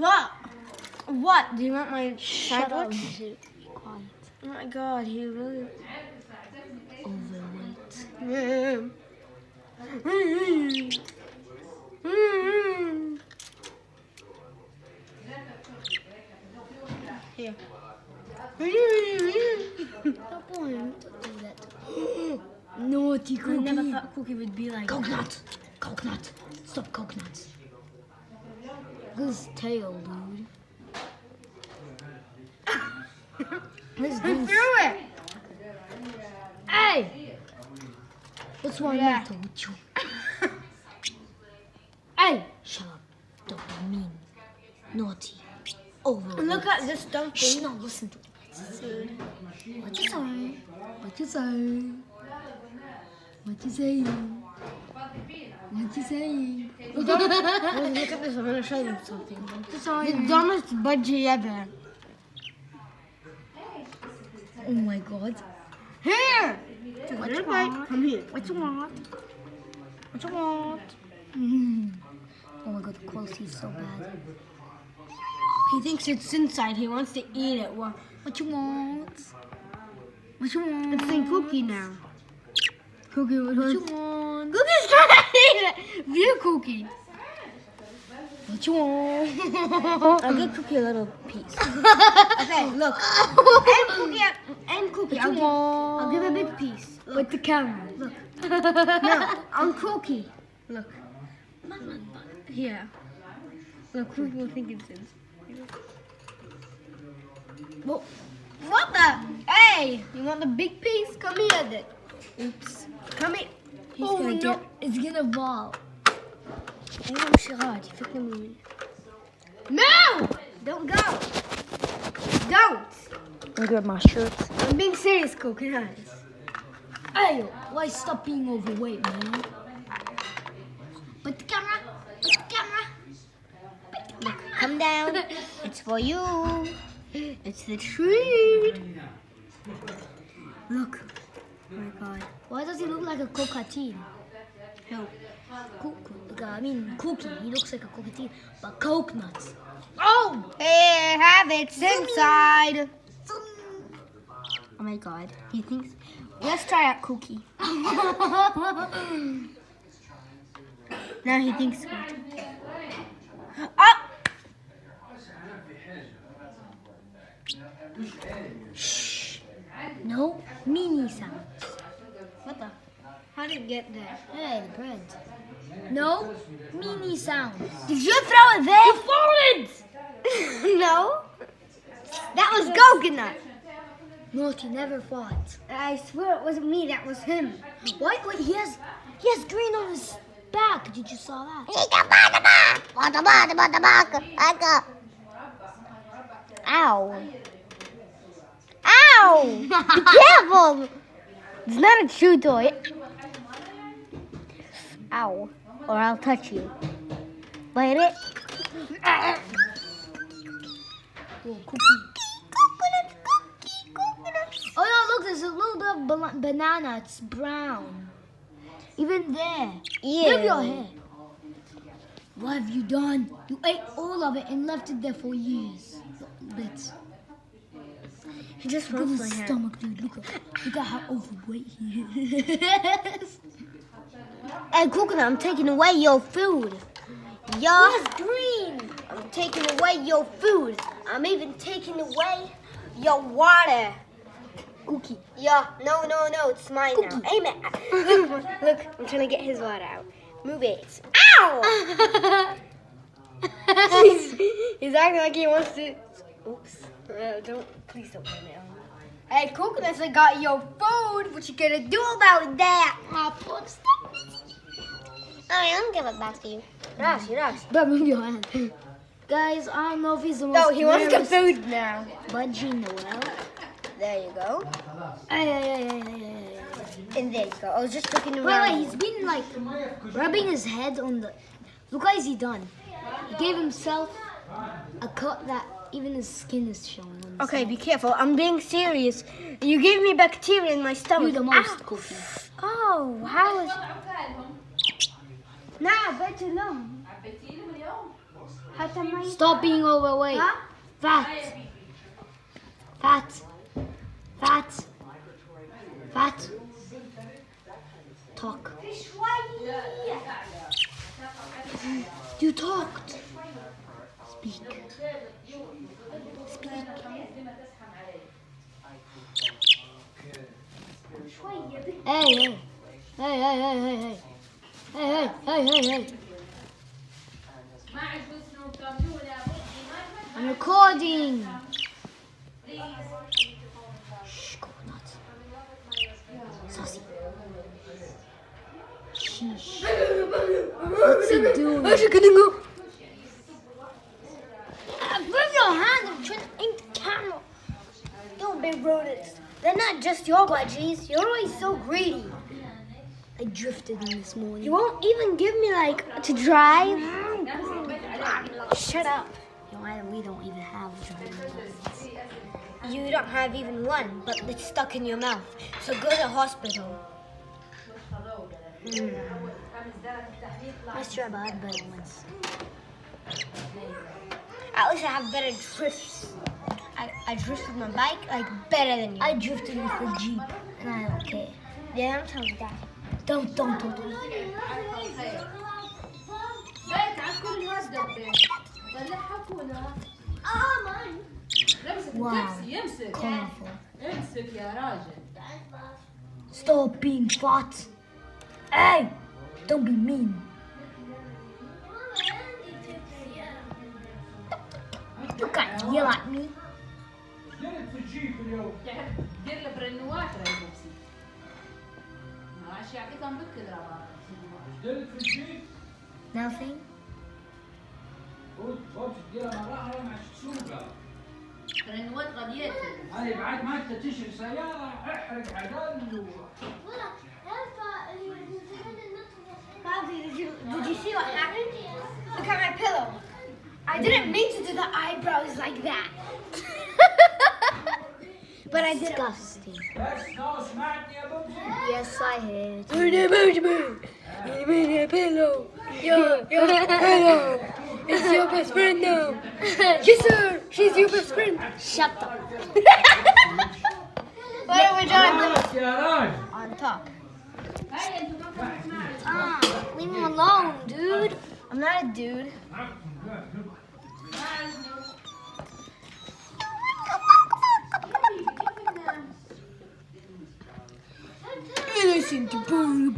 What? What? Do you want my Shut up. sandwich? Oh my god, he really... Overweight. Here. Stop going to do that. Naughty I Cookie. never thought Cookie would be like Coconut. Coconut. Stop coconut. This tail, dude. Let's He do threw it! Hey! What's wrong Yeah. with you? Hey! Shut up. Don't be mean. Naughty. Overweight. Look at this dumb Shh, thing. no, listen to it. What you say? What you say? What you saying? What you saying? Look at this, I'm gonna show you something. The dumbest budgie ever. Oh my god. Here! What Here, you want? come here. What you want? What you want? Oh my god, the quality is so bad. He thinks it's inside, he wants to eat it. Well, What you want? What you want? it's in Cookie now. Cookie would What you want... want? Cookie's trying to eat it! View Cookie. What you want? I'll give Cookie a little piece. Okay, look. And Cookie, I'll give a big piece. Look. With the camera. Look. No, on Cookie. Look. Here. Look, Cookie will think it's in. Well, What the? Hey! You want the big piece? Come here then. Oops. Come here. He's oh gonna no, get... it's gonna fall. Ayun, Sherrod. You took the movie. No! Don't go. Don't. I'll grab my shirt. I'm being serious, Cookie. Guys. Hey, why stop being overweight, man? Put the camera. Put the camera. Look, come down. It's for you. It's the treat. Look. Oh my god. Why does he look like a cockatoo? Who? I mean, Cookie. He looks like a cockatoo, but coconuts. Oh! Here, have it. It's inside. Oh my god. He thinks... Let's try out Cookie. Now he thinks... Oh! Shh. No mini sound. What the? How did it get there? Hey, the bread. No mini sounds. Did you throw it there? You farted! No. That was coconut. Naughty never fought. I swear it wasn't me. That was him. What? Wait, he has green on his back. Did you saw that? Ow. Ow. Be careful. It's not a chew toy. Ow. Or I'll touch you. Bite it. Oh, Cookie. Oh no, look, there's a little bit of banana. It's brown. Even there. Give your hair. What have you done? You ate all of it and left it there for years. Bits. He just Look at wants his my hair. stomach, dude. Look at how overweight he is. Hey, Coconut, I'm taking away your food. Your It's green. I'm taking away your food. I'm even taking away your water. Cookie. Yeah, no, it's mine now. Amen. Look, I'm trying to get his water out. Move it. Ow! he's acting like he wants to. Oops. Please don't blame it on me. Hey, Coconuts, I got your food. What you gonna do about that? I'll give it back to you. Relax. But move your hand. Guys, I don't know if he's the most No, he wants the rarest food now. budgie in the world. There you go. Hey. And there you go. I was just looking around. Wait, he's been like rubbing his head on the. Look what has he done? He gave himself a cut that even his skin is showing. On the Okay, side. be careful. I'm being serious. You gave me bacteria in my stomach. You're the most, Ow. Cookie. Oh, how is... Nah, beter long. Stop being overweight. Huh? Fat. Fat. Fat. Fat. Talk. You talked. Speak. Speak. Hey, hey. Hey, hey, hey, hey, hey. Hey, hey, hey, hey, hey. I'm recording. Shh, coconut. Saucy. Sheesh. What's he doing? Where's he gonna go? Move your hand. I'm trying to aim the camera. You big rodents. They're not just your budgies. You're always so greedy. I drifted in this morning. You won't even give me like to drive. Shut up. We don't even have driving license. You don't have even one, but it's stuck in your mouth. So go to the hospital. Let's try bad better ones. At least I have better drifts. I drift with my bike like better than you. I drifted with the Jeep, and I don't care. Yeah, I'm telling you that. Don't. Wow, colorful. Stop being fat. Hey, don't be mean. You can't yell at me. Nothing. هاي بعد ما انت تشري سيارة احرق عدل Did you see what happened? Look at my pillow. I didn't mean to do the eyebrows like that. But I did. Disgusting. بس نو سمعتني يا بمسي Yes, I heard. Pillow. Your pillow. It's your best friend now. Kiss her. She's your best friend. Shut up. What are we doing? يا راجل On top. Leave me alone, dude. I'm not a dude. Listen to boom.